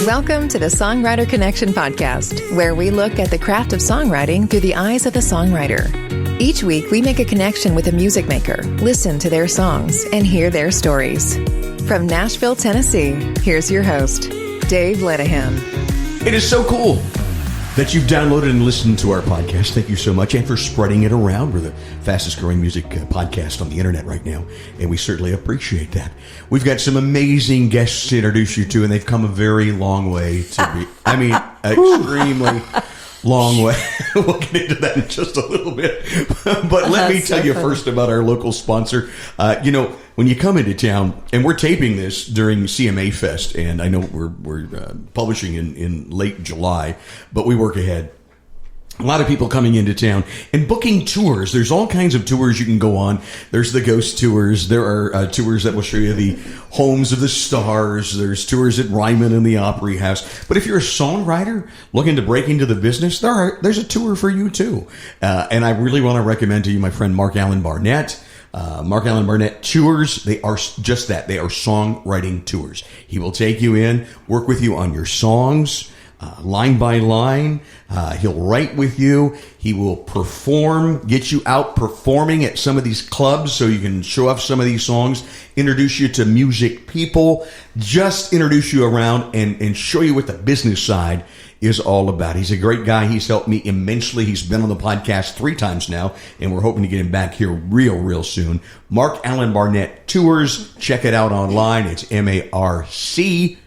Welcome to the Songwriter Connection podcast, where we look at the craft of songwriting through the eyes of the songwriter. Each week, we make a connection with a music maker, listen to their songs, and hear their stories. From Nashville, Tennessee, here's your host, Dave Lenihan. It is so cool that you've downloaded and listened to our podcast. Thank you so much, and for spreading it around. We're the fastest growing music podcast on the internet right now, and we certainly appreciate that. We've got some amazing guests to introduce you to, and they've come a very long way to be, extremely long way. We'll get into that in just a little bit. But let me tell you first about our local sponsor. When you come into town, and we're taping this during CMA Fest, and I know we're publishing in late July, but we work ahead. A lot of people coming into town and booking tours. There's all kinds of tours you can go on. There's the ghost tours. There are tours that will show you the homes of the stars. There's tours at Ryman and the Opry House. But if you're a songwriter looking to break into the business, there's a tour for you too. And I really want to recommend to you my friend Mark Allen Barnett. Mark Allen Barnett tours, they are just that. They are songwriting tours. He will take you in, work with you on your songs, line by line. He'll write with you. He will perform, get you out performing at some of these clubs so you can show off some of these songs, introduce you to music people, just introduce you around and show you what the business side is all about. He's a great guy. He's helped me immensely. He's been on the podcast 3 times now, and we're hoping to get him back here real soon. Mark Allen Barnett Tours. Check it out online. It's MARC-ALAN,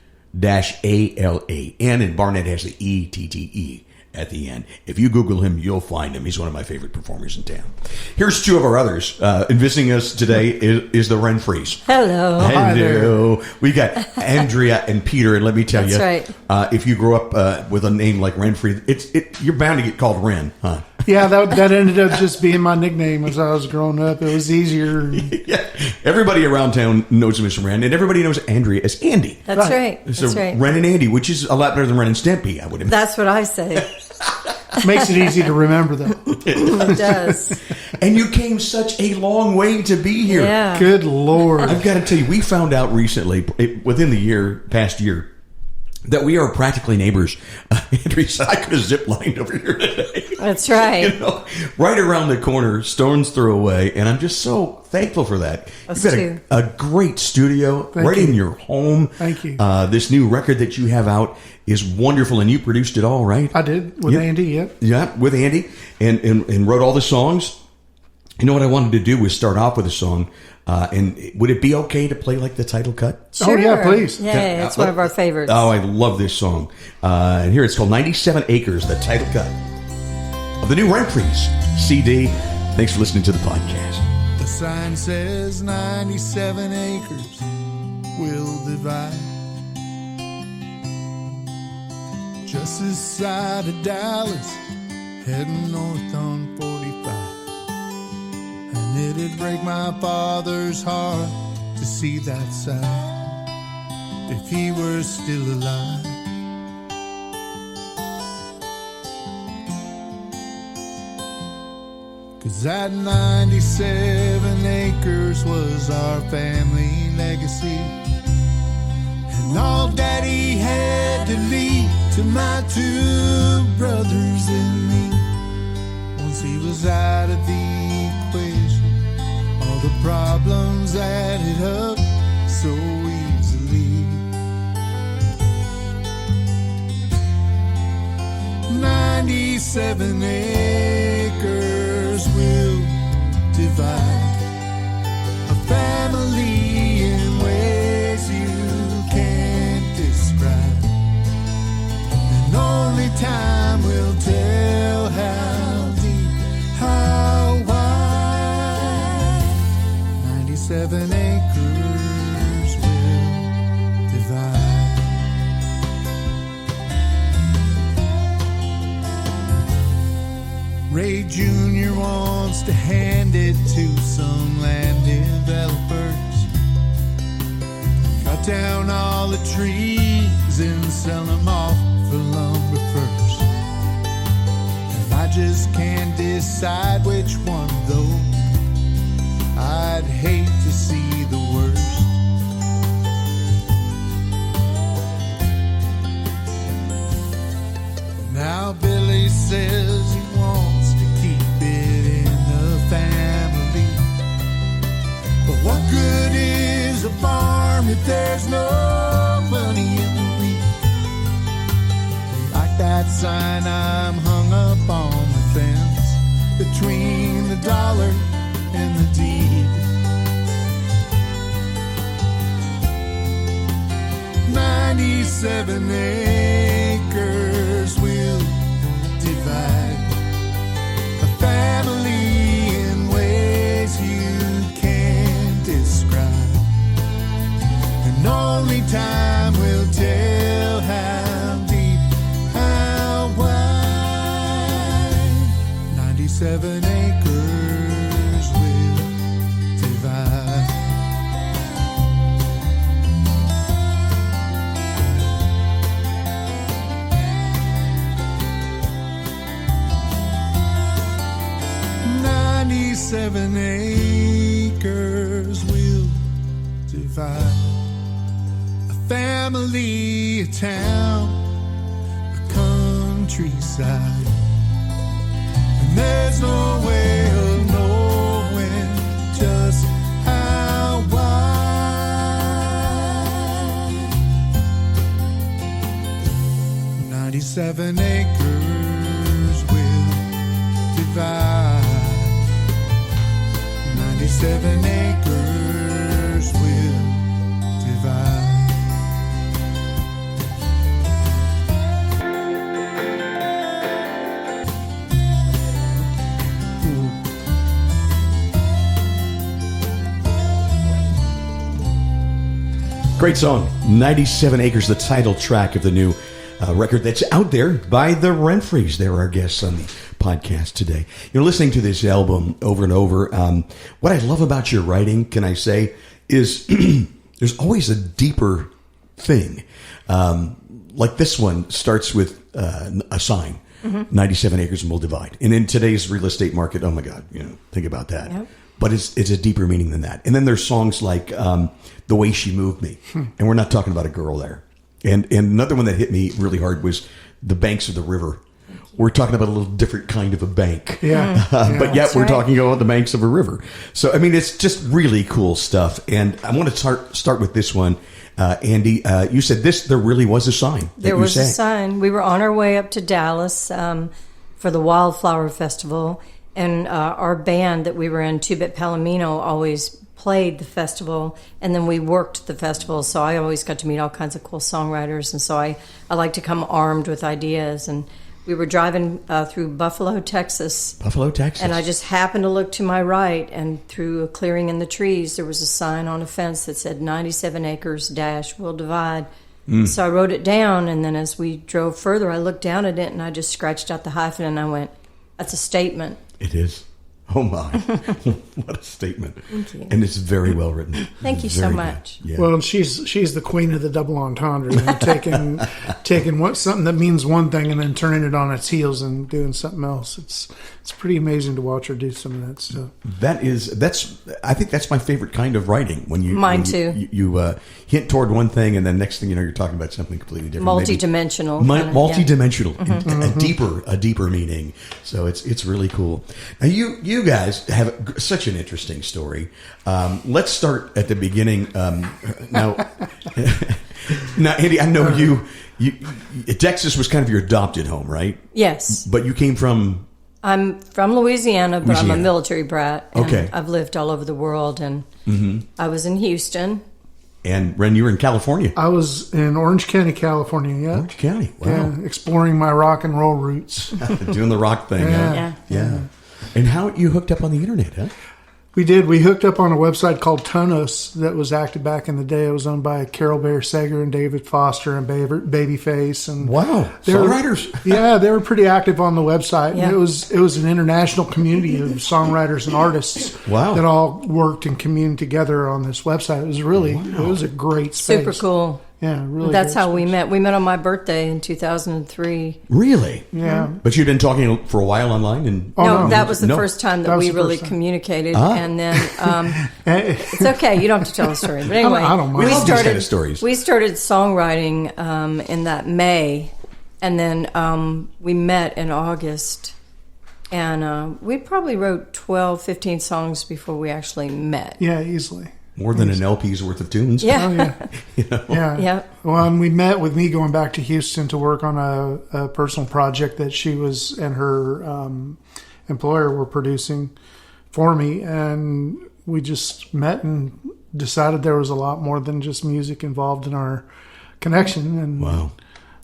and Barnett has the ETTE at the end. If you Google him, you'll find him. He's one of my favorite performers in town. Here's 2 of our others. And visiting us today is the Renfrees. Hello. Hello. We got Andrea and Peter, and let me tell you, right. If you grow up with a name like Renfrees, you're bound to get called Ren, huh? Yeah, that ended up just being my nickname as I was growing up. It was easier. Yeah. Everybody around town knows him as Ren, and everybody knows Andrea as Andi. That's right. So That's right. Ren and Andi, which is a lot better than Ren and Stimpy, I would imagine. That's what I say. Makes it easy to remember, though. It does. And you came such a long way to be here. Yeah. Good Lord. I've got to tell you, we found out recently, within the past year, that we are practically neighbors. Andrea said, I could have zip-lined over here today. That's right. Right around the corner, stone's throw away, and I'm just so thankful for that. Us You've got a great studio in your home. Thank you. This new record that you have out is wonderful, and you produced it all, right? I did, with Andi, yep. Yeah, with Andi, and wrote all the songs. You know what I wanted to do was start off with a song, and would it be okay to play like the title cut? Sure. Oh, yeah, please. Yeah, it's one of our favorites. Oh, I love this song. And here it's called 97 Acres, the title cut of the new Renfrees CD. Thanks for listening to the podcast. The sign says 97 acres will divide. Just this side of Dallas, heading north on 45. And it'd break my father's heart to see that side if he were still alive. Cause that 97 acres was our family legacy, and all Daddy had to leave to my 2 brothers and me. Once he was out of the equation, all the problems added up so easily. 97 acres will divide a family in ways you can't describe, and only time will tell how deep, how wide. 97 acres will divide. Ray Jr. wants to hand it to some land developers, cut down all the trees and sell them off for lumber first. And I just can't decide which one though. I'd hate to see the worst. Now Billy says he wants to keep it in the family. But what good is a farm if there's no money in the wheat? Like that sign I'm hung up on the fence between the dollar and the deed. 97 acres will divide a family in ways you can't describe, and only time will tell how deep, how wide. 97 acres will divide. Seven acres will divide a family, a town, a countryside, and there's no way of knowing just how wide. 97 acres will divide. 97 acres will divide. Great song, 97 Acres, the title track of the new record that's out there by the Renfrees. They're our guests on the podcast today. You're listening to this album over and over. What I love about your writing, can I say, is there's always a deeper thing. Like this one starts with a sign, 97 acres and will divide. And in today's real estate market, oh my God, think about that. Yep. But it's a deeper meaning than that. And then there's songs like The Way She Moved Me. And we're not talking about a girl there. And another one that hit me really hard was The Banks of the River. We're talking about a little different kind of a bank. Yeah. But yet we're talking about the banks of a river. So, I mean, it's just really cool stuff. And I want to start with this one. Andi, you said there really was a sign. There was a sign. We were on our way up to Dallas for the Wildflower Festival. And our band that we were in, Two-Bit Palomino, always played the festival, and then we worked the festival, so I always got to meet all kinds of cool songwriters, and so I like to come armed with ideas. And we were driving through Buffalo, Texas. And I just happened to look to my right, and through a clearing in the trees, there was a sign on a fence that said 97 acres dash will divide. So I wrote it down, and then as we drove further, I looked down at it, and I just scratched out the hyphen, and I went, that's a statement. It is. Oh my! What a statement! Thank you. And it's very well written. Thank you so much. Yeah. Well, she's the queen of the double entendre, taking something that means one thing and then turning it on its heels and doing something else. It's pretty amazing to watch her do some of that stuff. I think that's my favorite kind of writing. When you hint toward one thing and then next thing you know you're talking about something completely different. Multidimensional. Multidimensional. A deeper meaning. So it's really cool. Now you guys have such an interesting story. Let's start at the beginning. Now, Andi, I know you. Texas was kind of your adopted home, right? Yes. But you came from. I'm from Louisiana, but I'm a military brat. And okay. I've lived all over the world, and I was in Houston. And Ren, you were in California. I was in Orange County, California. Yeah. Orange County. Wow. Yeah, exploring my rock and roll roots. Doing the rock thing. Yeah. And how you hooked up on the internet, huh? We did. We hooked up on a website called Tonos that was active back in the day. It was owned by Carol Bayer Sager and David Foster and Babyface. And wow, songwriters. Yeah, they were pretty active on the website. Yeah. And it was an international community of songwriters and artists that all worked and communed together on this website. It was it was a great space. Super cool. Yeah, really. That's how we met. We met on my birthday in 2003. Really? Yeah. But you'd been talking for a while online, and no, that was the first time that we really communicated. And then it's okay. You don't have to tell the story. But anyway, I don't mind. We love these kind of stories. We started songwriting in that May And then we met in August, and we probably wrote 12, 15 songs before we actually met. Yeah, easily. More than an LP's worth of tunes. Yeah. Oh, yeah. Yeah. Yeah. Well, and we met with me going back to Houston to work on a personal project that she was and her employer were producing for me. And we just met and decided there was a lot more than just music involved in our connection. And Wow.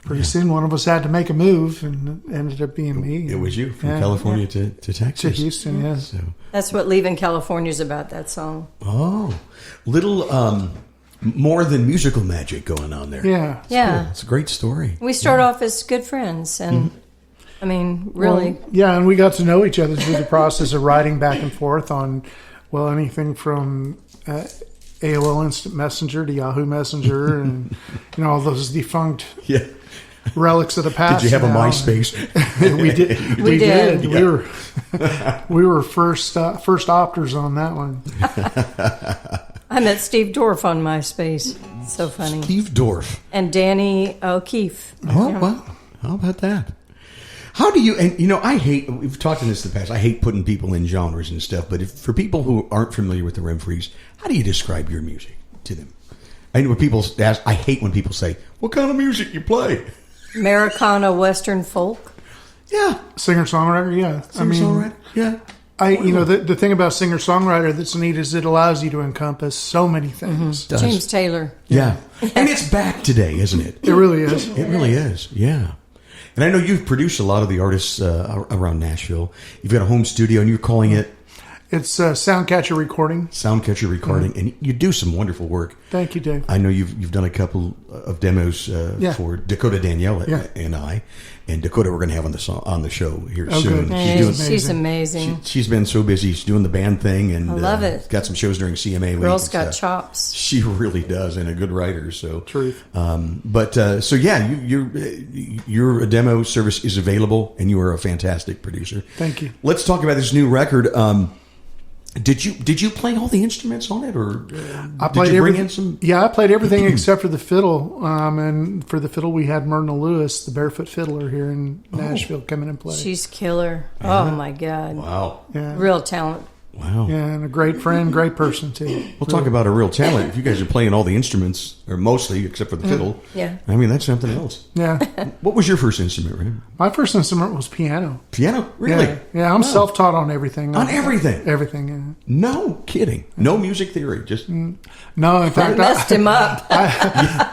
pretty soon one of us had to make a move, and it ended up being me. It was you from California to Texas. To Houston, yes. So. That's what Leaving California is about, that song. Oh, little more than musical magic going on there. Yeah. Yeah. Cool. It's a great story. We start off as good friends, and I mean, really. Well, yeah, and we got to know each other through the process of writing back and forth on, well, anything from AOL Instant Messenger to Yahoo Messenger and, all those defunct relics of the past. Did you have now. a MySpace? We did. We did. Yeah. We were first opters on that one. I met Steve Dorff on MySpace. So funny. Steve Dorff. And Danny O'Keefe. Oh, well, how about that? How do you, and I hate, we've talked in this in the past, I hate putting people in genres and stuff, but for people who aren't familiar with the Renfrees, how do you describe your music to them? When people ask, I hate when people say, what kind of music you play? Americana Western folk. Yeah. Singer-songwriter, yeah. Singer-songwriter, yeah. The thing about singer-songwriter that's neat is it allows you to encompass so many things. Does. James Taylor. Yeah. And it's back today, isn't it? It really is. It really is, yeah. And I know you've produced a lot of the artists around Nashville. You've got a home studio, and you're calling it... It's Soundcatcher Recording. Soundcatcher Recording, and you do some wonderful work. Thank you, Dave. I know you've done a couple of demos for Dakota Danielle and I. And Dakota we're going to have on the show here soon. Good. She's amazing. She's been so busy. She's doing the band thing, and I love it. Got some shows during CMA week. Girl's got chops. She really does, and a good writer. So Truth. Your demo service is available, and you are a fantastic producer. Thank you. Let's talk about this new record. Did you play all the instruments on it, or did you bring in some? Yeah, I played everything except for the fiddle. And for the fiddle, we had Myrna Lewis, the barefoot fiddler here in Nashville, come in and play. She's killer. Oh my God. Wow. Yeah. Real talent. Wow. Yeah, and a great friend, great person too. We'll talk about a real talent. If you guys are playing all the instruments, or mostly except for the fiddle, Yeah. I mean that's something else. Yeah. What was your first instrument, Ren? My first instrument was piano. Piano? Really? Yeah, I'm self-taught on everything. On everything? Everything, yeah. No kidding. No music theory. Just No, in fact, Messed him up.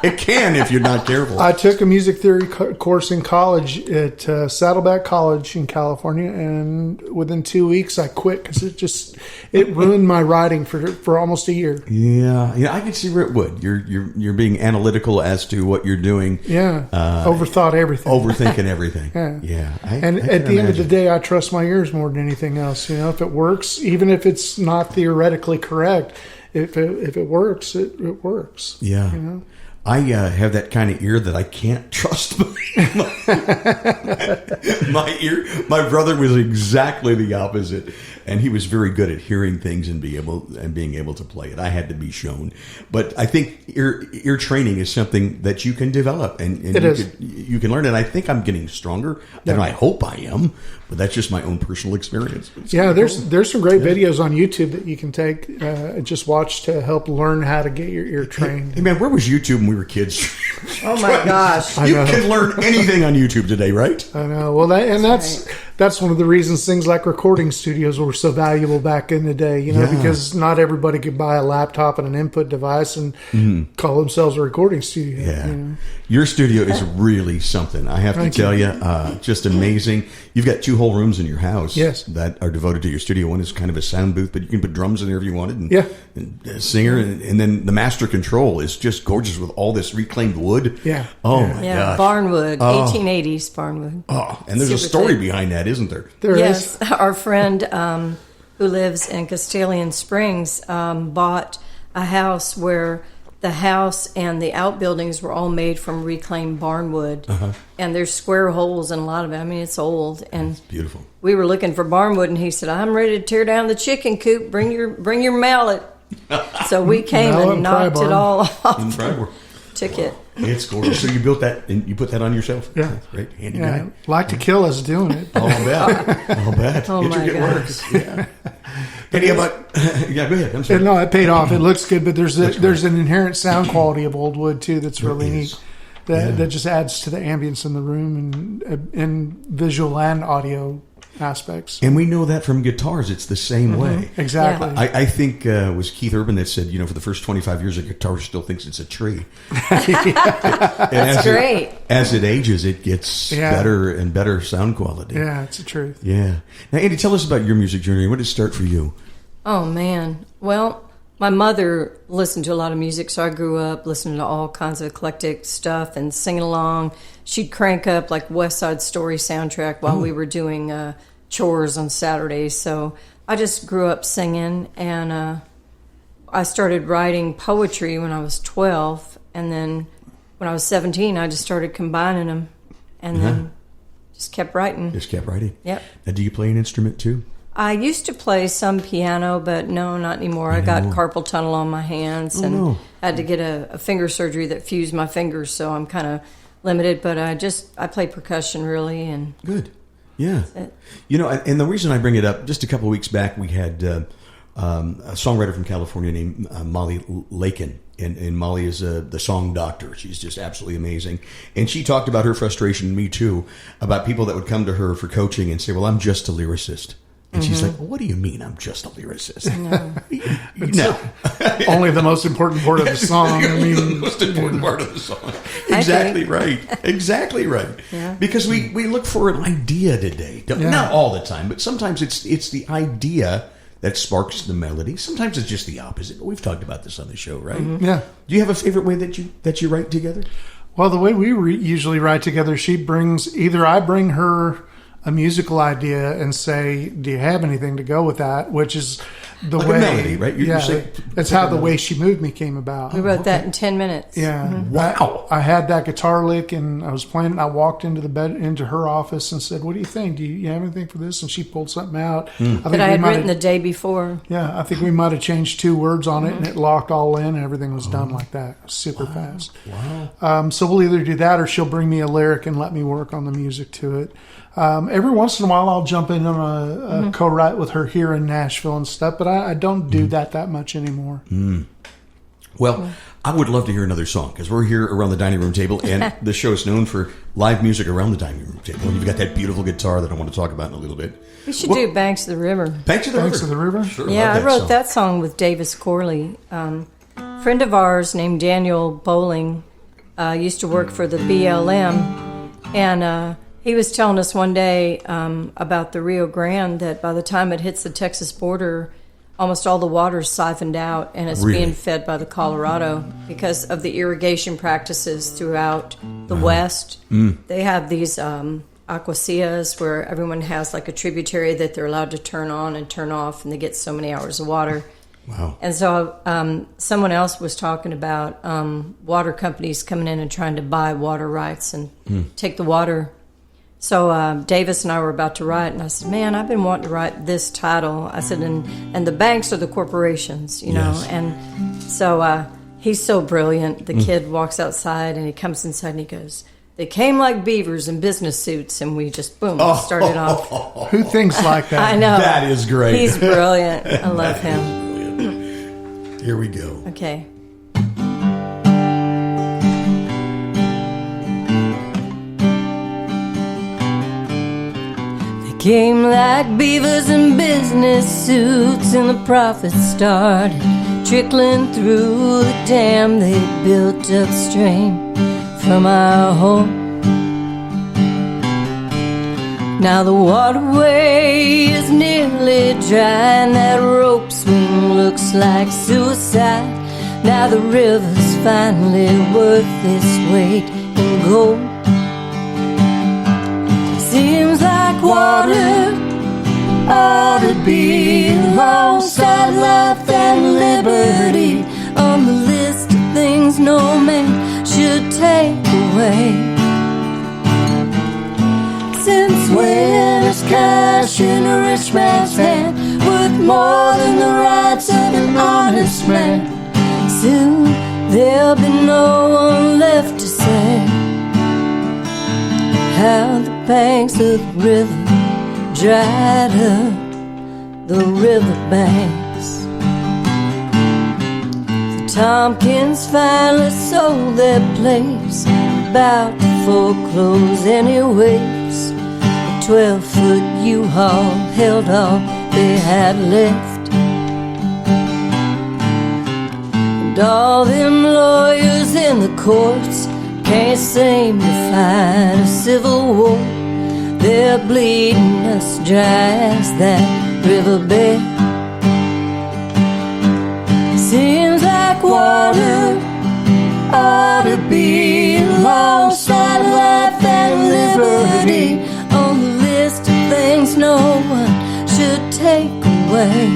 it can if you're not careful. I took a music theory course in college at Saddleback College in California, and within 2 weeks I quit because it ruined my writing for almost a year. Yeah, I can see where it would. You're being analytical as to what you're doing. Yeah, overthought everything. Overthinking everything. Yeah. I At the end of the day, I trust my ears more than anything else. If it works, even if it's not theoretically correct, if it works, it works. Yeah. I have that kind of ear that I can't trust my ear. My brother was exactly the opposite, and he was very good at hearing things and being able to play it. I had to be shown, but I think ear training is something that you can develop, and you can learn. And I think I'm getting stronger, and I hope I am. But that's just my own personal experience. Yeah, there's some great videos on YouTube that you can take just watch to help learn how to get your ear trained. Hey man, where was YouTube when we were kids? Oh my gosh. You can learn anything on YouTube today, right? I know. Well, that's one of the reasons things like recording studios were so valuable back in the day, because not everybody could buy a laptop and an input device and call themselves a recording studio. Yeah. Your studio is really something. I have to tell you, just amazing. You've got 2 whole rooms in your house that are devoted to your studio. One is kind of a sound booth, but you can put drums in there if you wanted, and a singer, and then the master control is just gorgeous with all this reclaimed wood. Yeah. Oh my gosh. Barnwood, 1880s Barnwood. Oh, and there's a story behind that, isn't there? There Yes, is. our friend who lives in Castalian Springs bought a house where the house and the outbuildings were all made from reclaimed barnwood, and there's square holes in a lot of it. I mean, it's old, and it's beautiful. We were looking for barnwood, and he said, "I'm ready to tear down the chicken coop. Bring your mallet." So we came and knocked it all off. Took it. It's gorgeous. So you built that and you put that on yourself? Yeah. Right. Handy Yeah, guy. like to kill us doing it. Oh, I'll bet. I'll bet. Oh, Get my your good work. gosh. Yeah. Any about? Yeah, go ahead. I'm sorry. No, it paid off. It looks good, but there's an inherent sound quality of old wood too that's really neat. That just adds to the ambience in the room and visual and audio aspects. And we know that from guitars. It's the same way. Exactly. Yeah. I think it was Keith Urban that said, for the first 25 years, a guitar still thinks it's a tree. That's great. As it ages, it gets better and better sound quality. Yeah, it's the truth. Yeah. Now, Andi, tell us about your music journey. When did it start for you? Oh, man. Well, my mother listened to a lot of music, so I grew up listening to all kinds of eclectic stuff and singing along. She'd crank up like West Side Story soundtrack while we were doing chores on Saturdays. So I just grew up singing, and I started writing poetry when I was 12, and then when I was 17, I just started combining them, and then just kept writing. Just kept writing? Yep. Now, do you play an instrument too? I used to play some piano, but no, not anymore. I got carpal tunnel on my hands and had to get a finger surgery that fused my fingers, so I'm kind of limited. But I play percussion really, and good, yeah. And the reason I bring it up, just a couple of weeks back, we had a songwriter from California named Molly Lakin. And Molly is the song doctor. She's just absolutely amazing. And she talked about her frustration, me too, about people that would come to her for coaching and say, well, I'm just a lyricist. And she's like, well, what do you mean I'm just a lyricist? No. Only the most important part of the song. The most important part of the song. Exactly right. Exactly right. Yeah. Because we look for an idea today. Not all the time, but sometimes it's the idea that sparks the melody. Sometimes it's just the opposite. We've talked about this on the show, right? Yeah. Do you have a favorite way that you write together? Well, the way we usually write together, I bring her a musical idea and say, do you have anything to go with that? Which is the like way, a melody, right? That's how The Way She Moved Me came about. we wrote that in 10 minutes. Yeah. Wow. I had that guitar lick and I was playing it. I walked into her office and said, what do you think? Do you have anything for this? And she pulled something out. That I had written the day before. Yeah, I think we might have changed 2 words on it and it locked all in and everything was done like that. Super fast. Wow. So we'll either do that or she'll bring me a lyric and let me work on the music to it. Every once in a while I'll jump in on a co-write with her here in Nashville and stuff, but I don't do that much anymore. Well, I would love to hear another song because we're here around the dining room table and the show is known for live music around the dining room table. And you've got that beautiful guitar that I want to talk about in a little bit. We should do Banks of the River. Banks of the River? Sure, Yeah, I wrote that song with Davis Corley. A friend of ours named Daniel Bowling used to work for the BLM, and he was telling us one day about the Rio Grande that by the time it hits the Texas border, almost all the water's siphoned out and it's being fed by the Colorado because of the irrigation practices throughout the West. They have these aguacias where everyone has like a tributary that they're allowed to turn on and turn off, and they get so many hours of water. Wow. And so someone else was talking about water companies coming in and trying to buy water rights and take the water. So Davis and I were about to write, and I said, man, I've been wanting to write this title. I said, and the banks are the corporations, you know. And so he's so brilliant. The kid walks outside, and he comes inside, and he goes, they came like beavers in business suits, and we just, boom, started off. Who thinks like that? I know. That is great. He's brilliant. I love him. Here we go. Okay. Came like beavers in business suits, and the profits started trickling through the dam they built upstream from our home. Now the waterway is nearly dry, and that rope swing looks like suicide. Now the river's finally worth its weight in gold. Seems like water ought to be alongside life and liberty on the list of things no man should take away. Since when is cash in a rich man's hand worth more than the rights of an honest man? Soon there'll be no one left to say how the banks of the river dried up, the river banks. The Tompkins finally sold their place, about to foreclose anyways. A 12-foot U-Haul held all they had left, and all them lawyers in the courts can't seem to fight a civil war. They're bleeding us dry as that riverbed. Seems like water ought to be alongside life and liberty, on the list of things no one should take away.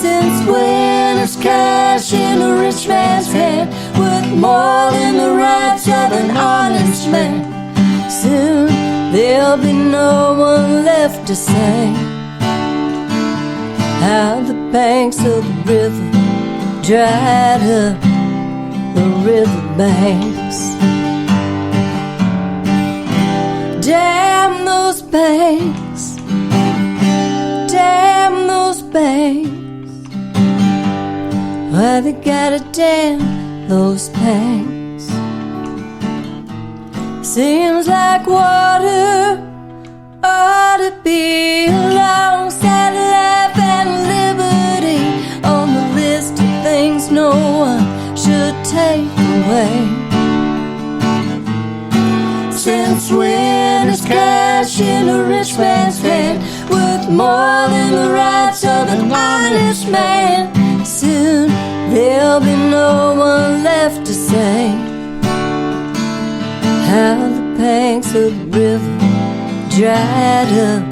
Since when is cash in a rich man's hand worth more than the rights of an honest man? Soon there'll be no one left to say how the banks of the river dried up, the river banks. Damn those banks, damn those banks. Why they gotta damn those banks? Seems like water ought to be alongside life and liberty, on the list of things no one should take away. Since when is cash in a rich man's hand worth more than the rights of an honest man? Soon there'll be no one left to say how the banks of the river dried up,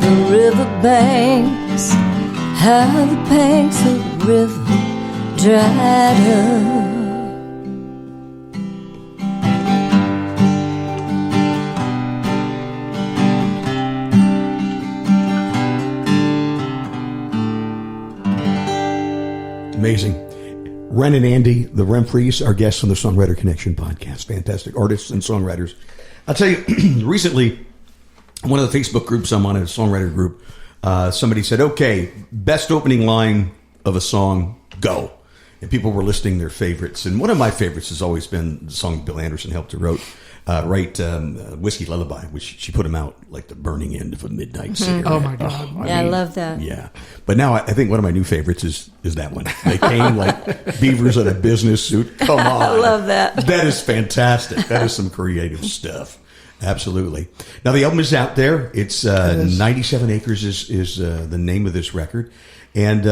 the river banks. How the banks of the river dried up. Amazing. Ren and Andi, the Renfrees, our guests on the Songwriter Connection podcast. Fantastic artists and songwriters. I'll tell you, recently, one of the Facebook groups I'm on, a songwriter group, somebody said, okay, best opening line of a song, go. And people were listing their favorites. And one of my favorites has always been the song Bill Anderson helped to write Whiskey Lullaby, which she put him out like the burning end of a midnight cigarette. Oh, my God. I love that. Yeah. But now I think one of my new favorites is that one. They came like beavers in a business suit. Come on. I love that. That is fantastic. That is some creative stuff. Absolutely. Now the album is out there. It's 97 Acres is the name of this record. And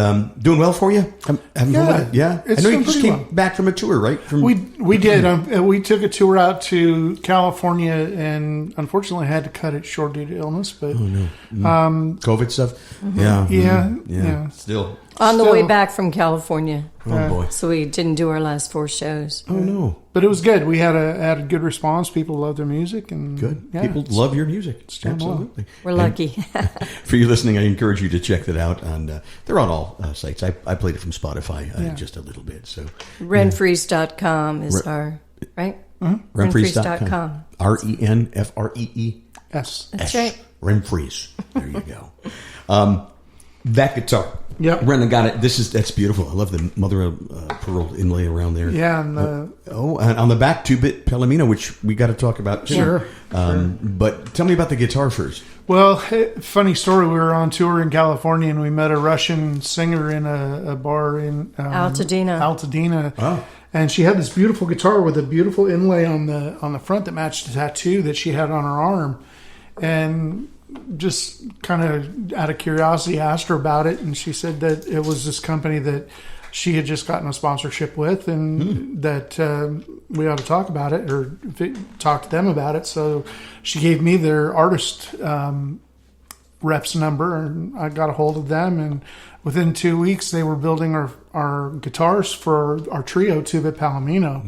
doing well for you? Yeah. I know you just came back from a tour, right? We did. We took a tour out to California, and unfortunately had to cut it short due to illness. But COVID stuff. Mm-hmm. Yeah. Still on the way back from California. Oh boy. So we didn't do our last 4 shows. Oh no. But it was good. We had a good response. People loved their music, and good. People love your music. Absolutely. We're lucky. For you listening, I encourage you to check that out. They're on all sites. I played it from Spotify just a little bit. So Renfrees.com is our right. Mm-hmm. Renfrees.com. RENFREES. That's right. Renfrees. There you go. That guitar. Yep. Ren, got it. That's beautiful. I love the mother of pearl inlay around there. Yeah. And on the back, 2-bit Palomino, which we got to talk about too. Sure. But tell me about the guitar first. Well, funny story. We were on tour in California, and we met a Russian singer in a bar in Altadena. Oh. And she had this beautiful guitar with a beautiful inlay on the front that matched the tattoo that she had on her arm. And just kind of out of curiosity asked her about it, and she said that it was this company that she had just gotten a sponsorship with, and that we ought to talk about it or talk to them about it. So she gave me their artist rep's number, and I got a hold of them, and within 2 weeks they were building our guitars for our trio 2-bit Palomino.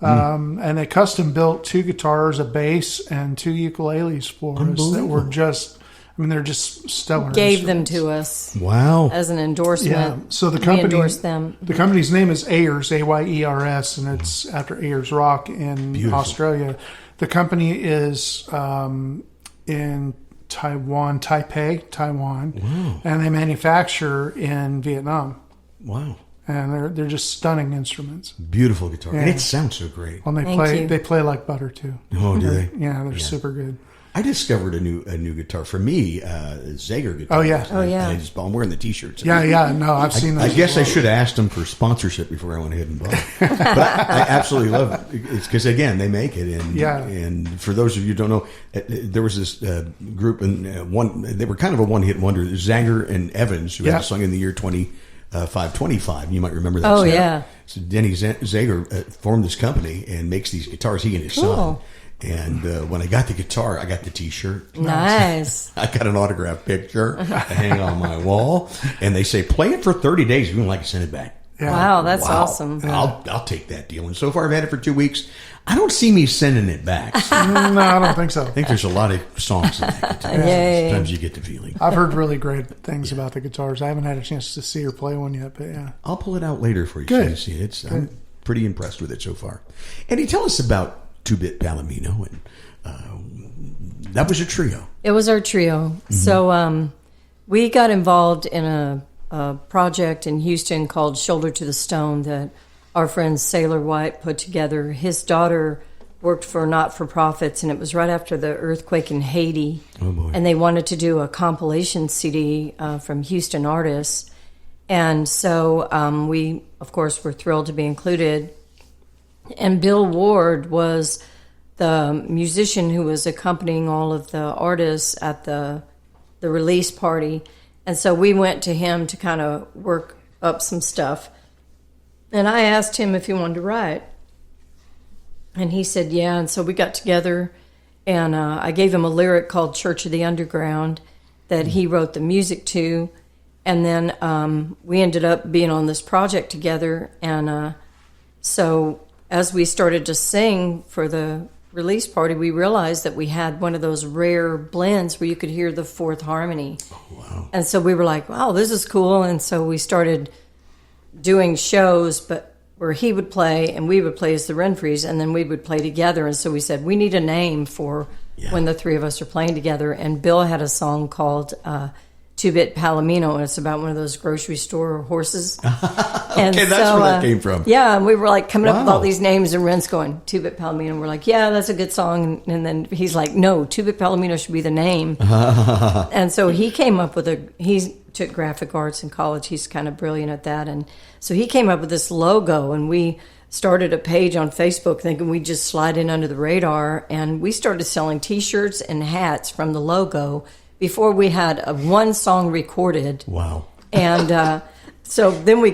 And they custom built 2 guitars, a bass, and 2 ukuleles for us that were just I mean, they're just stellar. Gave them instruments. to us Wow. as an endorsement. Yeah. So the We company endorsed them. The company's name is Ayers, Ayers, and it's after Ayers Rock in Beautiful. Australia. The company is in Taiwan, Taiwan, and they manufacture in Vietnam. Wow. And they're just stunning instruments. Beautiful guitar. Yeah. And it sounds so great. Well, Thank you. they play like butter too. Oh, do they? Yeah, they're super good. I discovered a new guitar. For me, Zager guitar. Oh, yeah. Oh, yeah. I'm wearing the T-shirts. Yeah. No, I've seen those. I guess as I well. should have asked them for sponsorship before I went ahead and bought it. But I absolutely love it. It's because, again, they make it. And, Yeah. and for those of you who don't know, there was this group, and they were kind of a one-hit wonder, Zager and Evans, who had a song in the year 25. You might remember that Oh, song. yeah. So Denny Zager formed this company and makes these guitars, he and his son. Cool. And when I got the guitar, I got the T-shirt. Nice. I got an autographed picture to hang on my wall, and they say play it for 30 days. If you don't like it, send it back. Yeah. Wow, that's awesome. I'll take that deal. And so far, I've had it for 2 weeks. I don't see me sending it back. So No, I don't think so. I think there's a lot of songs in that guitar. Yay. Sometimes you get the feeling. I've heard really great things about the guitars. I haven't had a chance to see or play one yet, but yeah. I'll pull it out later for you. Good. So you see it. I'm pretty impressed with it so far. And tell us about 2-Bit Palomino, and that was a trio. It was our trio. Mm-hmm. So we got involved in a project in Houston called Shoulder to the Stone that our friend Sailor White put together. His daughter worked for not-for-profits, and it was right after the earthquake in Haiti. Oh, boy. And they wanted to do a compilation CD from Houston artists. And so we, of course, were thrilled to be included. And Bill Ward was the musician who was accompanying all of the artists at the release party. And so we went to him to kind of work up some stuff. And I asked him if he wanted to write. And he said, yeah. And so we got together, and I gave him a lyric called Church of the Underground that he wrote the music to. And then we ended up being on this project together. And so as we started to sing for the release party, we realized that we had one of those rare blends where you could hear the fourth harmony. Oh, wow. And so we were like, wow, this is cool. And so we started doing shows, but where he would play and we would play as the Renfrees, and then we would play together. And so we said, we need a name for when the three of us are playing together. And Bill had a song called 2-Bit Palomino, and it's about one of those grocery store horses. And Okay, that's where that came from. Yeah, and we were like coming up with all Wow. these names, and Ren's going, 2-Bit Palomino. And we're like, yeah, that's a good song. And then he's like, no, 2-Bit Palomino should be the name. And so he came up with he took graphic arts in college. He's kind of brilliant at that. And so he came up with this logo, and we started a page on Facebook thinking we'd just slide in under the radar. And we started selling T-shirts and hats from the logo before we had one song recorded. Wow. And so then we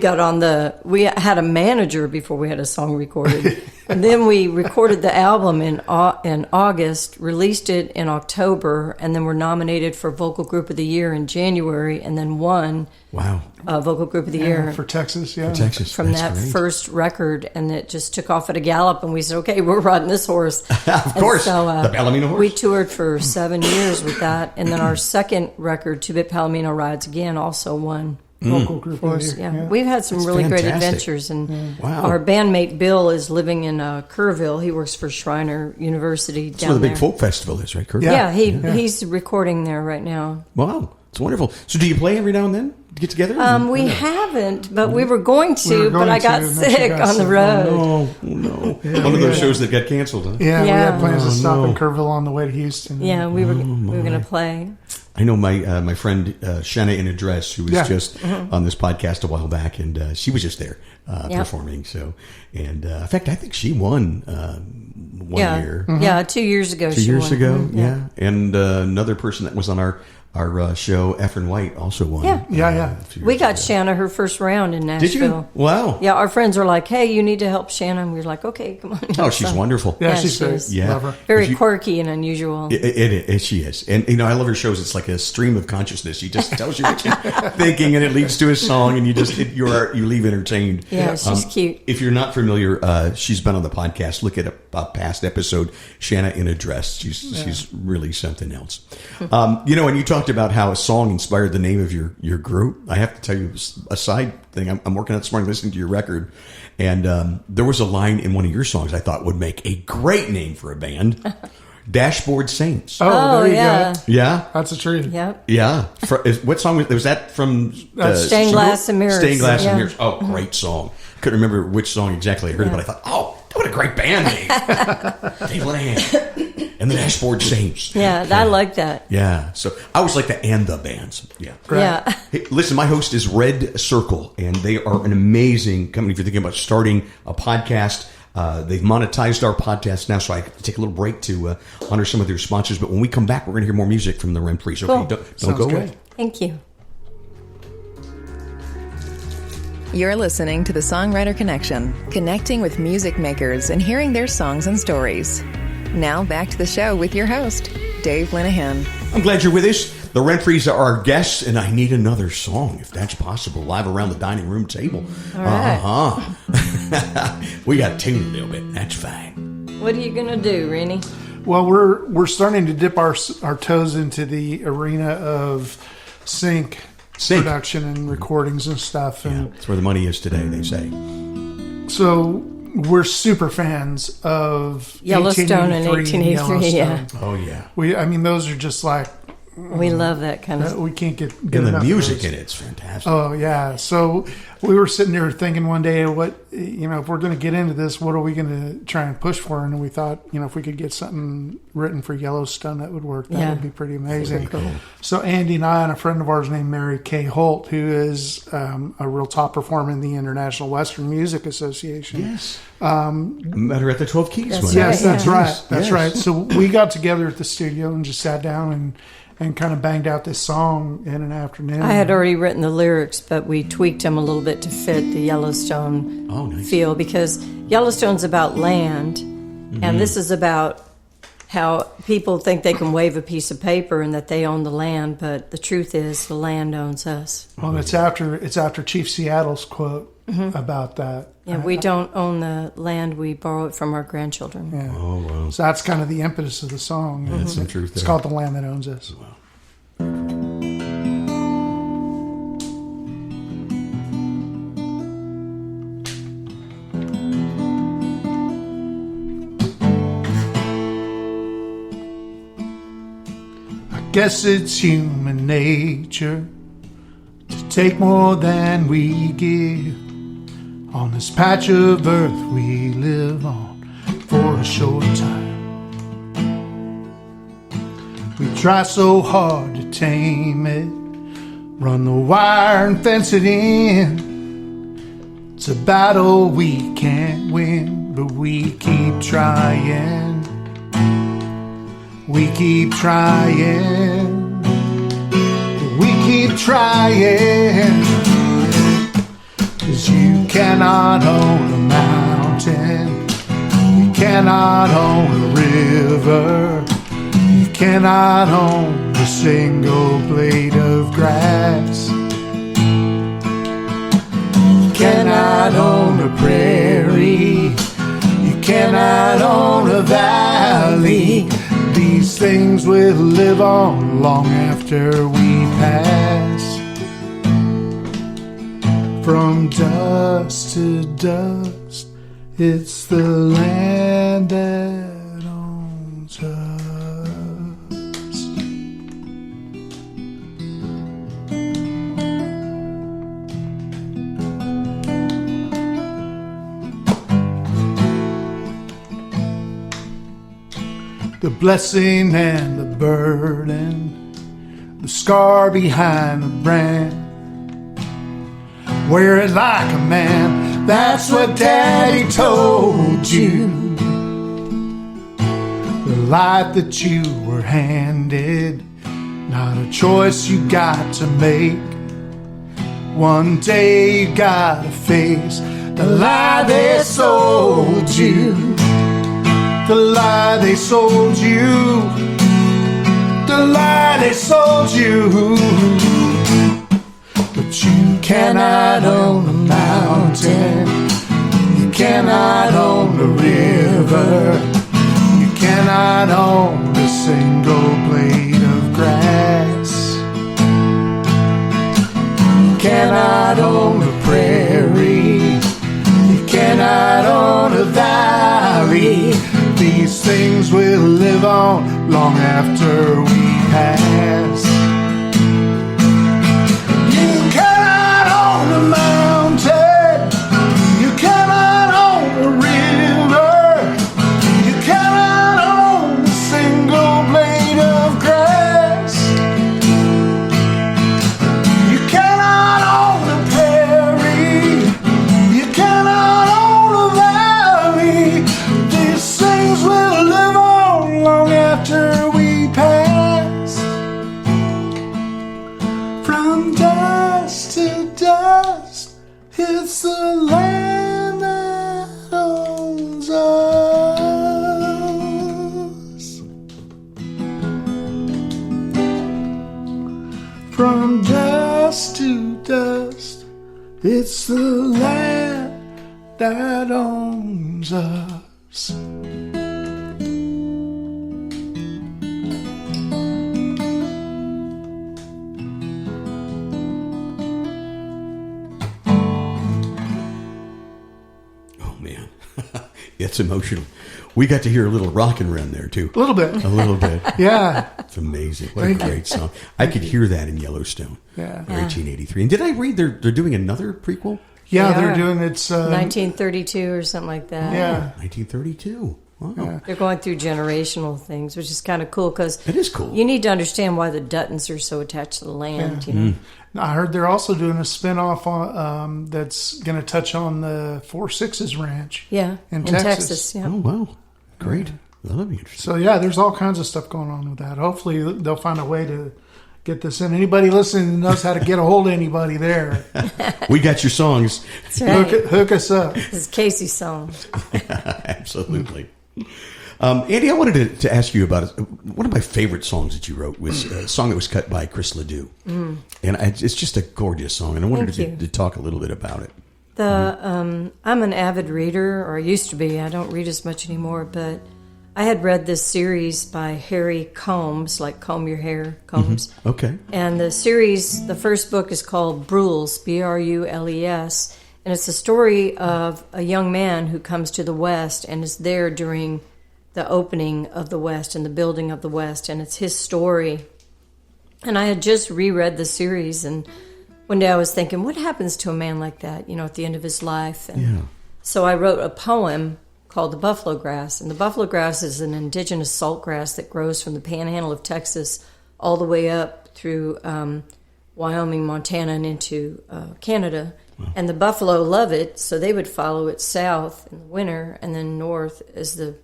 we had a manager before we had a song recorded. And then we recorded the album in August, released it in October, and then were nominated for Vocal Group of the Year in January, and then won Wow. Vocal Group of the Year For Texas, yeah. Texas. from That's that great. first record. And it just took off at a gallop, and we said, okay, we're riding this horse. Of course, the Palomino horse. We toured for 7 years with that, and then our second record, 2-Bit Palomino Rides Again, also won. Vocal group of the Course, year. yeah. We've had some That's really great fantastic. adventures, and Wow. our bandmate Bill is living in Kerrville. He works for Shriner University That's down where the there. big folk festival is, right, Kurt? Yeah, he's recording there right now. Wow. It's wonderful. So do you play every now and then? Get together? We haven't, but we were going to, going but I to, got and then she sick got on the sick. road. Oh, no. One of those shows that got canceled, huh? Yeah, we Yeah. had plans to stop no. in Kerrville on the way to Houston. Yeah, we were going to play. I know my friend Shanna in a Dress, who was just on this podcast a while back, and she was just there performing. So, and in fact, I think she won one year. Yeah, 2 years ago. 2 years ago, yeah. And another person that was on our show, Efren White, also won. Yeah. Yeah. a few We years got ago. Shanna her first round in Nashville. Did you? Wow. Yeah, our friends were like, hey, you need to help Shanna. And we were like, okay, come on. Oh, she's wonderful. Yeah, Yeah, she's she great. is. Yeah. Love her. Very If you- quirky and unusual. She is. And, I love her shows. It's like a stream of consciousness. She just tells you what you're thinking, and it leads to a song, and you leave entertained. Yeah, she's cute. If you're not familiar, she's been on the podcast. Look at a past episode, Shanna in a Dress. She's really something else. And you talked talked about how a song inspired the name of your group. I have to tell you a side thing. I'm working out this morning listening to your record, and there was a line in one of your songs I thought would make a great name for a band. Dashboard Saints. Oh, there you yeah. go. Yeah? That's a treat. Yep. Yeah. What song was that from? Stained Glass and Mirrors. Stained Glass and Yeah. Mirrors. Oh, great song. Couldn't remember which song exactly I heard it, but I thought, oh, what a great band name. Dave Land. And the Dashboard Saints. Yeah, I like that. Yeah. So I always like the and the bands. Yeah. Right. Yeah. Hey, listen, my host is Red Circle, and they are an amazing company if you're thinking about starting a podcast. They've monetized our podcast now, so I take a little break to honor some of their sponsors. But when we come back, we're going to hear more music from the Renfrees. Okay, Cool. don't Sounds go good. away. Thank you. You're listening to the Songwriter Connection, connecting with music makers and hearing their songs and stories. Now back to the show with your host, Dave Linehan. I'm glad you're with us. The Renfrees are our guests, and I need another song, if that's possible, live around the dining room table. All right. We got tuned a little bit. That's fine. What are you going to do, Rennie? Well, we're starting to dip our toes into the arena of sync production and recordings and stuff. And That's where the money is today, they say. so we're super fans of Yellowstone and 1883 1883, yeah. Yellowstone. Oh, yeah. Those are just like, We love that kind of we can't get And enough the of music those. in it's fantastic. Oh yeah. So we were sitting there thinking one day, if we're going to get into this, what are we going to try and push for? And we thought, if we could get something written for Yellowstone, that would work. That Yeah. would be pretty amazing. Very cool. So Andy and I and a friend of ours named Mary Kay Holt, who is a real top performer in the International Western Music Association. Yes. Met her at the 12 Keys. That's one right, Yes, night. that's yeah. right. That's Yes. right. So we got together at the studio and just sat down and kind of banged out this song in an afternoon. I had already written the lyrics, but we tweaked them a little bit to fit the Yellowstone Nice. feel, because Yellowstone's about land, and this is about how people think they can wave a piece of paper and that they own the land, but the truth is the land owns us. Well, it's after Chief Seattle's quote about that. Yeah, we don't own the land; we borrow it from our grandchildren. Yeah. Oh, wow. So that's kind of the impetus of the song. That's some truth It's there. called "The Land That Owns Us." I guess it's human nature to take more than we give. On this patch of earth we live on for a short time. We try so hard to tame it, run the wire and fence it in. It's a battle we can't win, but we keep trying. We keep trying. We keep trying. 'Cause you cannot own a mountain, you cannot own a river, you cannot own a single blade of grass. You cannot own a prairie, you cannot own a valley. These things will live on long after we pass. From dust to dust, it's the land that owns us. The blessing and the burden, the scar behind the brand. Wear it like a man, that's what Daddy told you. The life that you were handed, not a choice you got to make. One day you gotta face the lie they sold you. The lie they sold you. The lie they sold you. But you cannot own a mountain, you cannot own a river, you cannot own a single blade of grass. cannot own a prairie. You cannot own a valley. These things will live on long after we pass. You cannot own a mountain. You cannot own a river. You cannot own a single blade of grass. You cannot own a prairie. You cannot own a valley. These things will live on long after we pass. From dust to dust, it's the land that owns us. From dust to dust, it's the land that owns us. Oh, man. It's emotional. We got to hear a little rockin' around there, too. A little bit. A little bit. Yeah. It's amazing. What a great song. I could hear that in Yellowstone. Yeah. 1883. And did I read they're doing another prequel? Yeah, They they're are. doing it's 1932 or something like that. yeah. 1932. Wow. They're going through generational things, which is kind of cool because It is cool. you need to understand why the Duttons are so attached to the land. You know, I heard they're also doing a spin-off on that's going to touch on the 4-6's ranch. yeah, In Texas. yeah. Oh, wow. Great. That'll be interesting. So yeah, there's all kinds of stuff going on with that. Hopefully they'll find a way to get this in. Anybody listening who knows how to get a hold of anybody there, We got your songs. That's right. hook us up. This is Casey's song. Absolutely. Andy, I wanted to ask you about one of my favorite songs that you wrote was a song that was cut by Chris Ledoux. And it's just a gorgeous song, and I wanted Thank you. to talk a little bit about it. I'm an avid reader, or I used to be. I don't read as much anymore, but I had read this series by Harry Combs, like comb your hair, Combs. Okay. And the series, the first book is called Brules, Brules, and it's the story of a young man who comes to the West and is there during the opening of the West and the building of the West, and it's his story. And I had just reread the series, and one day I was thinking, what happens to a man like that, you know, at the end of his life? And so I wrote a poem called The Buffalo Grass, and the buffalo grass is an indigenous salt grass that grows from the panhandle of Texas all the way up through Wyoming, Montana, and into Canada. Wow. And the buffalo love it, so they would follow it south in the winter, and then north as the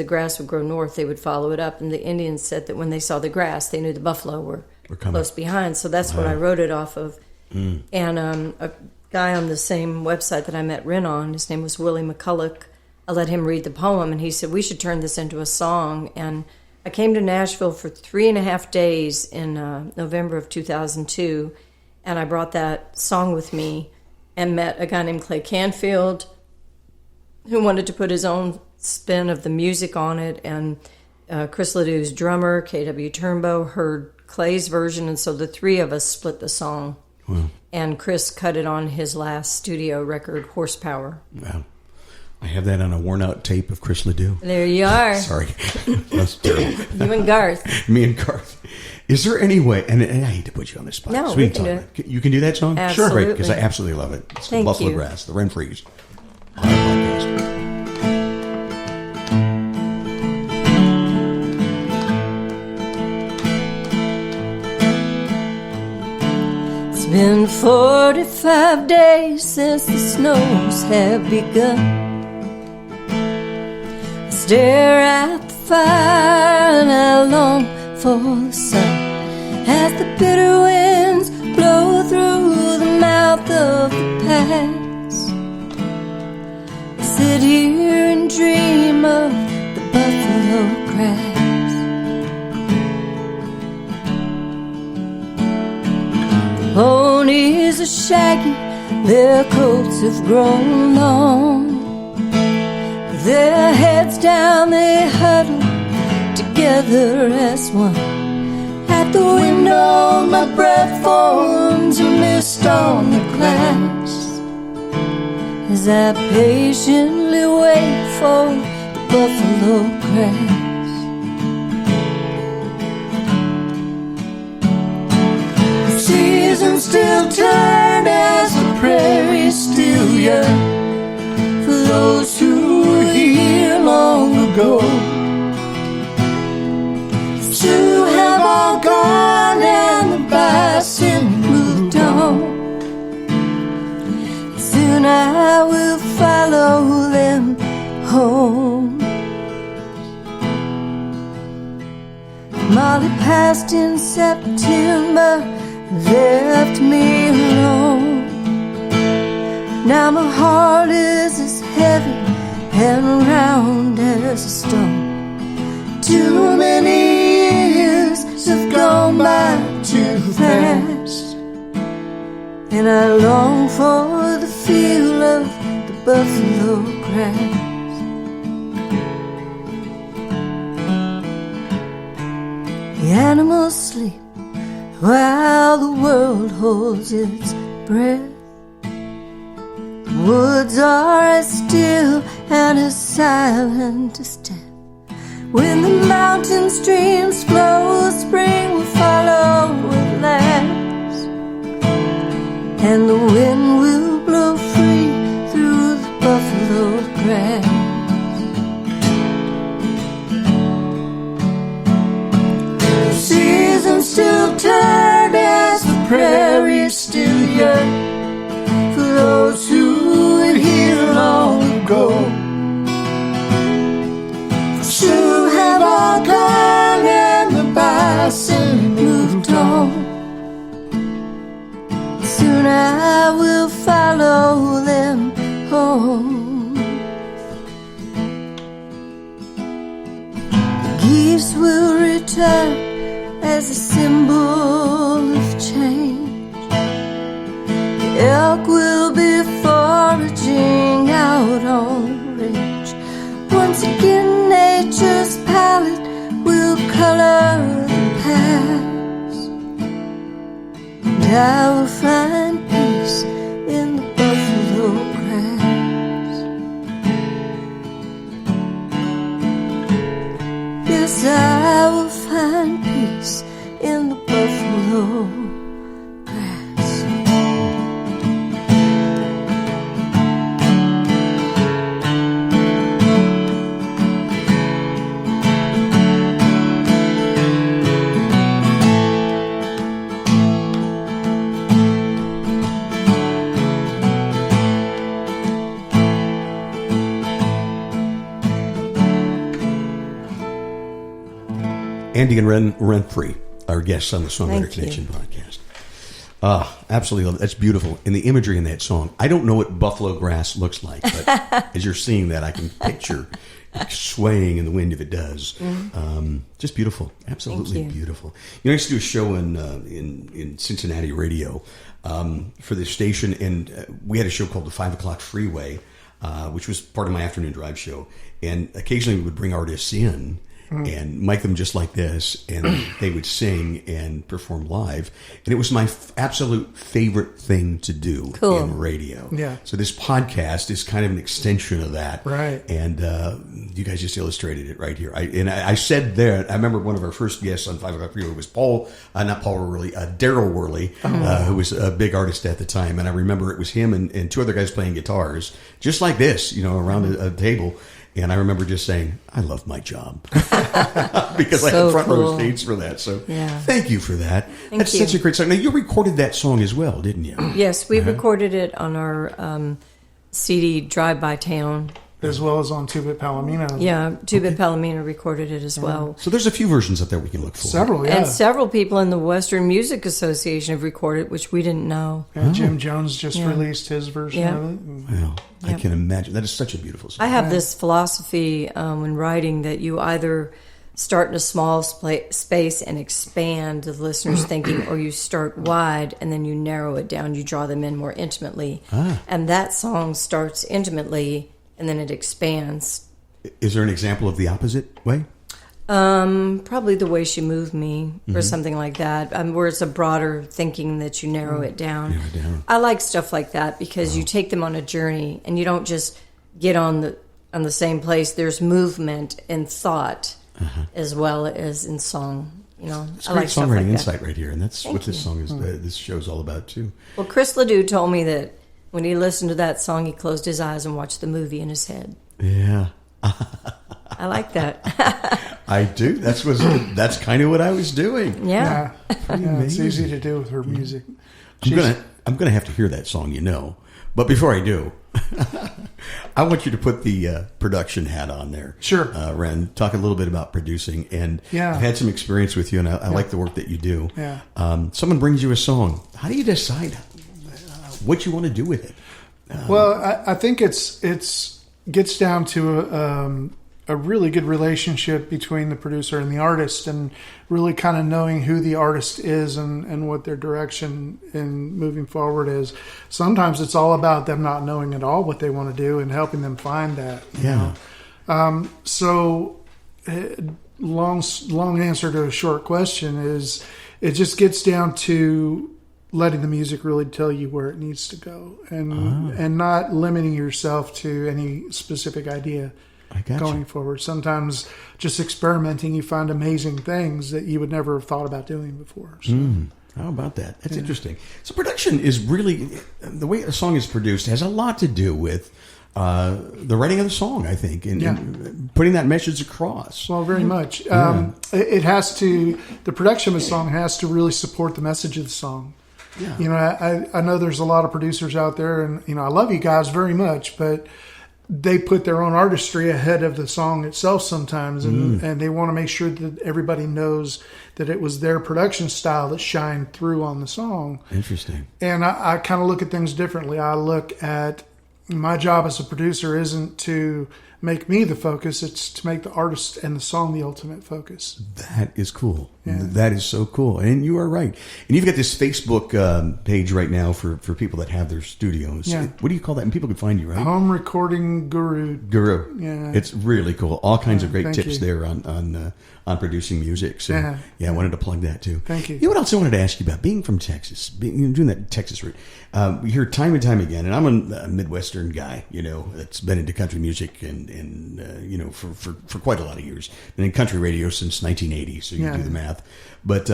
grass would grow north, they would follow it up. And the Indians said that when they saw the grass, they knew the buffalo were close behind. So that's what I wrote it off of. And a guy on the same website that I met Ren on, his name was Willie McCulloch, I let him read the poem, and he said, we should turn this into a song. And I came to Nashville for 3.5 days in November of 2002, and I brought that song with me and met a guy named Clay Canfield who wanted to put his own spin of the music on it, and Chris Ledoux's drummer, K.W. Turnbow, heard Clay's version, and so the three of us split the song. Wow. And Chris cut it on his last studio record, Horsepower. Wow. I have that on a worn-out tape of Chris Ledoux. There you are. Sorry. That's terrible. You and Garth. Me and Garth. Is there any way, and I hate to put you on the spot. No, so we can can do talk about it. You can do that song? Absolutely. Great, because I absolutely love it. It's Thank Buffalo you. Grass, the Renfrees. On our podcast. It's been 45 days since the snows have begun. I stare at the fire and I long for the sun as the bitter winds blow through the mouth of the pass. I sit here and dream of the buffalo grass. Ponies are shaggy, their coats have grown long. With their heads down, they huddle together as one. At At the window, my breath forms a mist on the glass as I patiently wait for the buffalo grass. The seasons still turn as the prairies still yearn for those who were here long ago. Two have all gone and the bison moved on. Soon I will follow them home. Molly passed in September, left me alone. Now my heart is as heavy and round as a stone. Too many years have gone by too fast, and I long for the feel of the buffalo grass. The animals sleep while the world holds its breath. The woods are as still and as silent as death. When the mountain streams flow, spring will follow at last, and the wind will blow free through the buffalo grass. The seasons still turn as the prairies still yearn for those who were here long ago. Two have all gone and the bison moved on. Soon I will follow them home. The geese will return as a symbol of change. The elk will be foraging out on the range. Once again nature's palette will color the past, and I will find peace in the buffalo grass. Yes, I will find peace in the buffalo grass. Andi and Renfrees, our guests on the Songwriter Connection podcast. Absolutely. That's beautiful. And the imagery in that song, I don't know what buffalo grass looks like, but as you're seeing that, I can picture it swaying in the wind if it does. Just beautiful. Absolutely beautiful. You know, I used to do a show in Cincinnati radio for this station, and we had a show called the 5 O'Clock Freeway, which was part of my afternoon drive show. And occasionally we would bring artists in and mic them just like this, and they would sing and perform live. And it was my absolute favorite thing to do in radio. Yeah. So this podcast is kind of an extension of that. Right. And you guys just illustrated it right here. I said there, I remember one of our first guests on 5 O'Clock Radio was Daryl Worley, who was a big artist at the time. And I remember it was him and two other guys playing guitars, just like this, you know, around a table. And I remember just saying, I love my job. Because I had front row seats for that. So thank you for that. That's such a great song. Now, you recorded that song as well, didn't you? Yes, we recorded it on our CD Drive By Town. As well as on 2-Bit Palomino. Yeah, 2-Bit Palomino recorded it as well. So there's a few versions up there we can look for. Several, yeah. And several people in the Western Music Association have recorded, which we didn't know. And Jim Jones just released his version of it. Well, I can imagine. That is such a beautiful song. I have this philosophy when writing that you either start in a small space and expand the listener's thinking, or you start wide and then you narrow it down, you draw them in more intimately. And that song starts intimately and then it expands. Is there an example of the opposite way? Probably The Way She Moved Me or something like that, where it's a broader thinking that you narrow it down. I like stuff like that because you take them on a journey and you don't just get on the same place. There's movement and thought as well as in song. You know, it's I great like stuff songwriting like insight right here, and that's what this song is. This show's all about too. Well, Chris Ledoux told me that when he listened to that song, he closed his eyes and watched the movie in his head. Yeah. I like that. I do. That's kind of what I was doing. Yeah. It's easy to do with her music. I'm gonna have to hear that song, you know. But before I do, I want you to put the production hat on there. Sure. Ren, talk a little bit about producing. And I've had some experience with you, and I like the work that you do. Yeah. Someone brings you a song. How do you decide what you want to do with it? Well, I think it's gets down to a really good relationship between the producer and the artist, and really kind of knowing who the artist is and what their direction in moving forward is. Sometimes it's all about them not knowing at all what they want to do and helping them find that. Yeah. So long answer to a short question is it just gets down to letting the music really tell you where it needs to go, and not limiting yourself to any specific idea going forward. Sometimes just experimenting, you find amazing things that you would never have thought about doing before. So. How about that? That's interesting. So production is really, the way a song is produced has a lot to do with the writing of the song, I think, and putting that message across. Well, very much. It has to, the production of a song has to really support the message of the song. Yeah. You know, I know there's a lot of producers out there, and, you know, I love you guys very much, but they put their own artistry ahead of the song itself sometimes, and they want to make sure that everybody knows that it was their production style that shined through on the song. Interesting. And I kind of look at things differently. I look at my job as a producer isn't to make me the focus, it's to make the artist and the song the ultimate focus. That is cool. Yeah. That is so cool. And you are right. And you've got this Facebook page right now for people that have their studios. Yeah. What do you call that? And people can find you, right? Home Recording Guru. Yeah. It's really cool. All kinds of great tips there on producing music. So I wanted to plug that too. Thank you. You know what else I wanted to ask you about? Being from Texas, doing that Texas route. We hear time and time again, and I'm a Midwestern guy, you know, that's been into country music and you know, for quite a lot of years. Been in country radio since 1980, so you do the math. But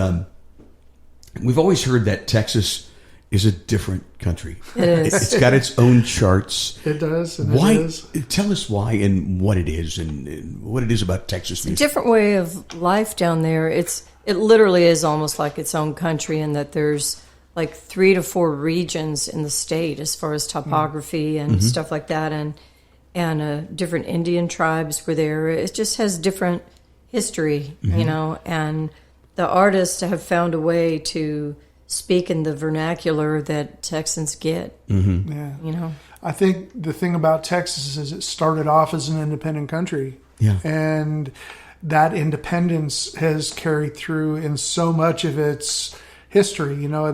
we've always heard that Texas is a different country. It is. It's got its own charts. It does. And why? It is. Tell us why and what it is and what it is about Texas music. It's a different way of life down there. It literally is almost like its own country in that there's like 3 to 4 regions in the state as far as topography and stuff like that, and different Indian tribes were there. It just has different history, you know, and the artists have found a way to speak in the vernacular that Texans get. Yeah. You know, I think the thing about Texas is it started off as an independent country. Yeah. And that independence has carried through in so much of its history, you know,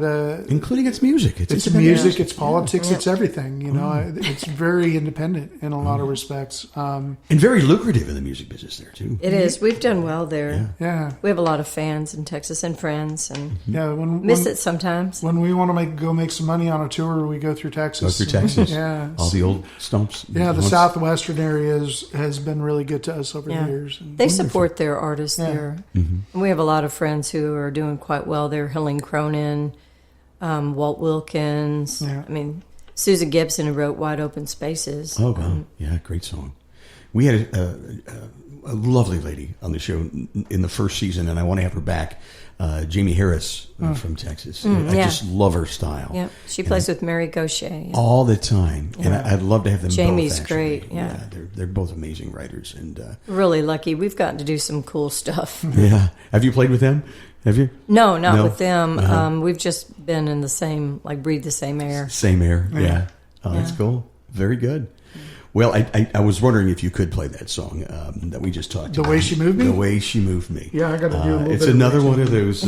including its music. It's music, it's politics, it's everything, you know. It's very independent in a lot of respects. And very lucrative in the music business there, too. it is. We've done well there. Yeah. We have a lot of fans in Texas and friends, and miss it sometimes. When we want to go make some money on a tour, we go through Texas. Yeah. All the old stumps. Yeah, the southwestern area has been really good to us over the years. They support their artists there. And we have a lot of friends who are doing quite well there. Hilling Cronin, Walt Wilkins. Yeah. I mean, Susan Gibson, who wrote Wide Open Spaces. Oh, wow. Yeah, great song. We had a lovely lady on the show in the first season, and I want to have her back, Jamie Harris from Texas. I just love her style. Yeah, she plays with Mary Gaucher. All the time. And I'd love to have them Jamie's both, actually. great, yeah. They're both amazing writers. And really lucky. We've gotten to do some cool stuff. Yeah. Have you played with them? Have you? No, not with them. We've just been in the same, like, breathe the same air. Same air, yeah. Oh, that's cool. Very good. Well, I was wondering if you could play that song that we just talked about. The Way She Moved Me? The Way She Moved Me. Yeah, I got to do a little It's bit another one of those,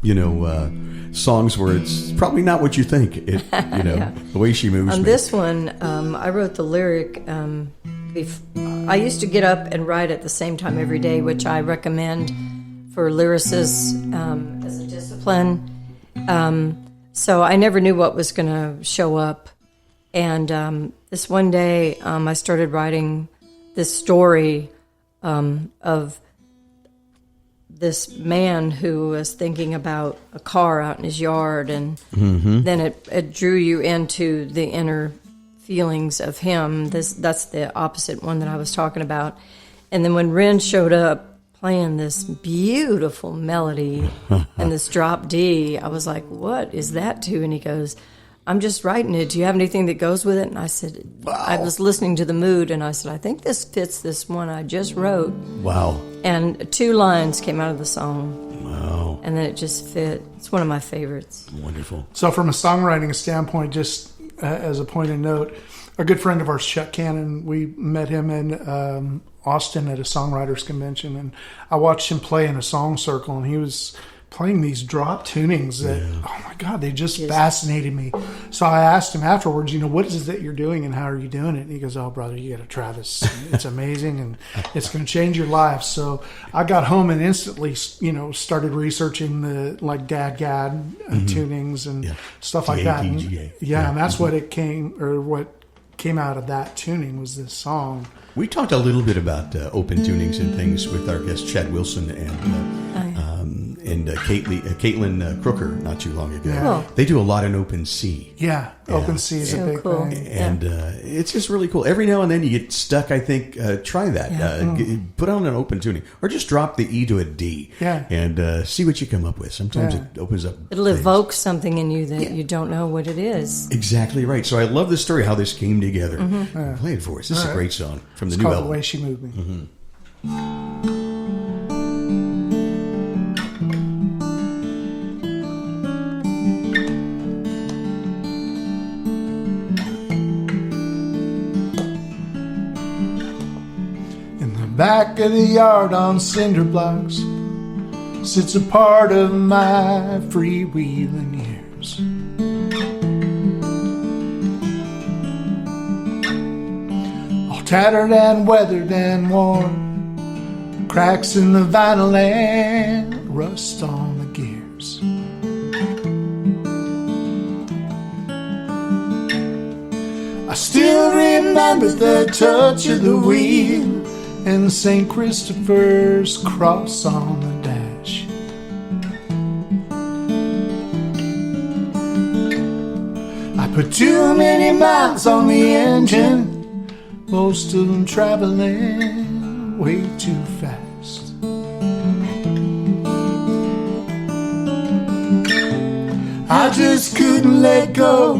you know, songs where it's probably not what you think. The Way She Moves Me. On this one, I wrote the lyric I used to get up and write at the same time every day, which I recommend for lyricists as a discipline. So I never knew what was going to show up. And this one day, I started writing this story of this man who was thinking about a car out in his yard, and then it drew you into the inner feelings of him. That's the opposite one that I was talking about. And then when Ren showed up playing this beautiful melody and this drop D, I was like, what is that to? And he goes, I'm just writing it. Do you have anything that goes with it? And I said, wow. I was listening to the mood, and I said, I think this fits this one I just wrote. Wow. And 2 lines came out of the song. Wow. And then it just fit. It's one of my favorites. Wonderful. So from a songwriting standpoint, just as a point of note, a good friend of ours, Chuck Cannon, we met him in Austin at a songwriters convention, and I watched him play in a song circle, and he was playing these drop tunings that, oh my God, they just fascinated me. So I asked him afterwards, what is it that you're doing and how are you doing it? And he goes, oh, brother, you got to try this. It's amazing and it's going to change your life. So I got home and instantly, started researching the Dad tunings and stuff like that. And, and that's what what came out of that tuning was this song. We talked a little bit about open tunings and things with our guest Chad Wilson and Caitlin Crooker not too long ago. Yeah. They do a lot in open C. Yeah, open C is a big thing. And it's just really cool. Every now and then you get stuck, I think. Try that. Put on an open tuning. Or just drop the E to a D. Yeah. And see what you come up with. Sometimes it opens up It'll things. evoke something in you that you don't know what it is. Exactly right. So I love this story, how this came together. Play it for us. This is a great song from the new album. The Way She Moved Me. Back of the yard on cinder blocks sits a part of my freewheeling years. All tattered and weathered and worn, cracks in the vinyl and rust on the gears. I still remember the touch of the wheel and St. Christopher's cross on the dash. I put too many miles on the engine, most of them traveling way too fast. I just couldn't let go.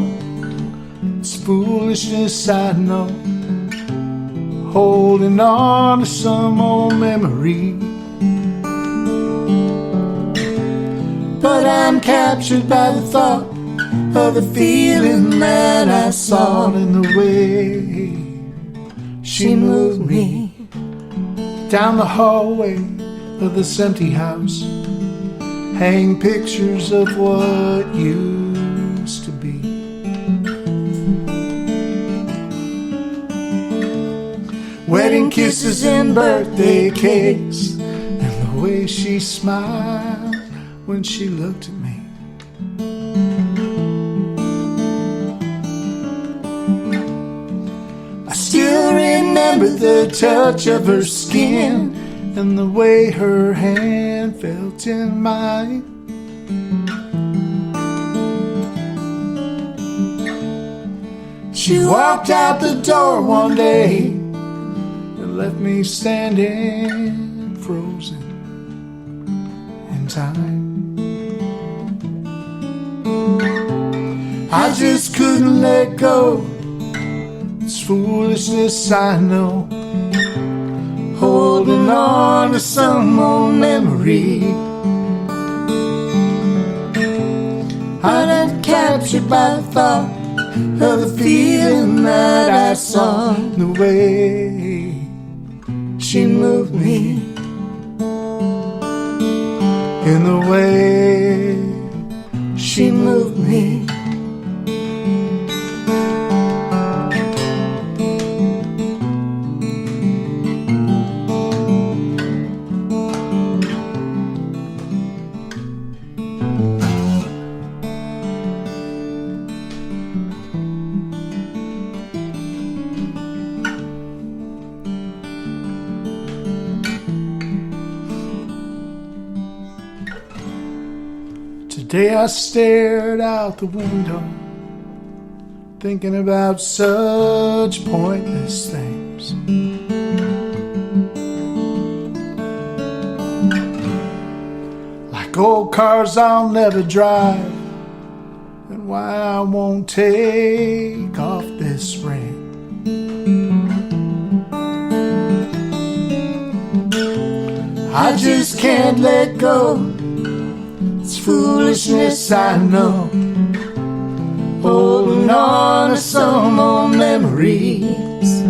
It's foolishness, I know, holding on to some old memory. But I'm captured by the thought of the feeling that I saw in the way she moved me down the hallway of this empty house. Hang pictures of what used to be. Wedding kisses and birthday cakes, and the way she smiled when she looked at me. I still remember the touch of her skin and the way her hand felt in mine. She walked out the door one day, left me standing frozen in time. I just couldn't let go. It's foolishness, I know, holding on to some old memory. I'm captured by the thought of the feeling that I saw in the way she moved me, in the way she moved me. Today I stared out the window, thinking about such pointless things. Like old cars I'll never drive, and why I won't take off this ring. I just can't let go. It's foolishness, I know. Holding on to some old memories,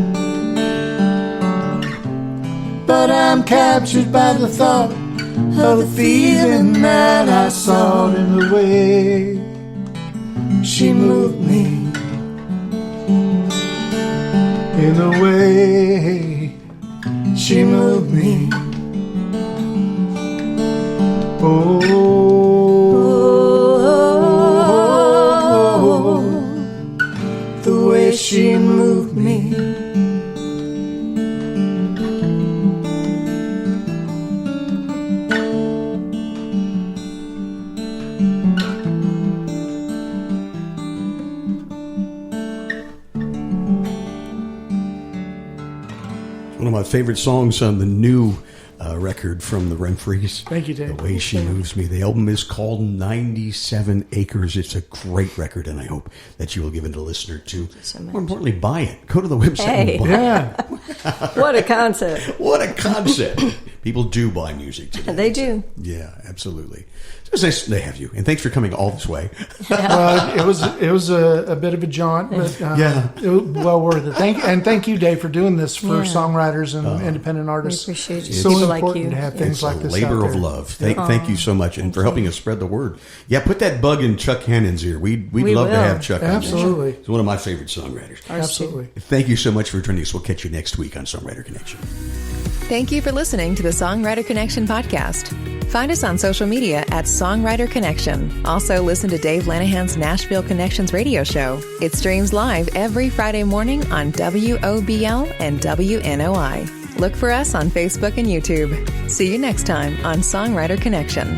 but I'm captured by the thought of the feeling that I saw in the way she moved me, in the way she moved me. Oh, the way she moved me. One of my favorite songs on the new record from the Renfrees. Thank you, Dave. The Way She Moves Me. The album is called 97 Acres. It's a great record, and I hope that you will give it a listener to. More importantly, buy it. Go to the website and buy it. What a concept. What a concept. People do buy music today. They do. Yeah, absolutely. So it's nice to have you, and thanks for coming all this way. Well, it was a bit of a jaunt, but it was well worth it. Thank you, Dave, for doing this for songwriters and independent artists. We appreciate you. So People important like you. to have things It's like a this. labor out of there. love. Thank you so much, and for helping us spread the word. Yeah, put that bug in Chuck Hannon's ear. We'd love to will. have Chuck on this show. Absolutely. He's one of my favorite songwriters. Absolutely. Thank you so much for joining us. We'll catch you next week on Songwriter Connection. Thank you for listening to the Songwriter Connection podcast. Find us on social media at Songwriter Connection. Also, listen to Dave Lanahan's Nashville Connections radio show. It streams live every Friday morning on WOBL and WNOI. Look for us on Facebook and YouTube. See you next time on Songwriter Connection.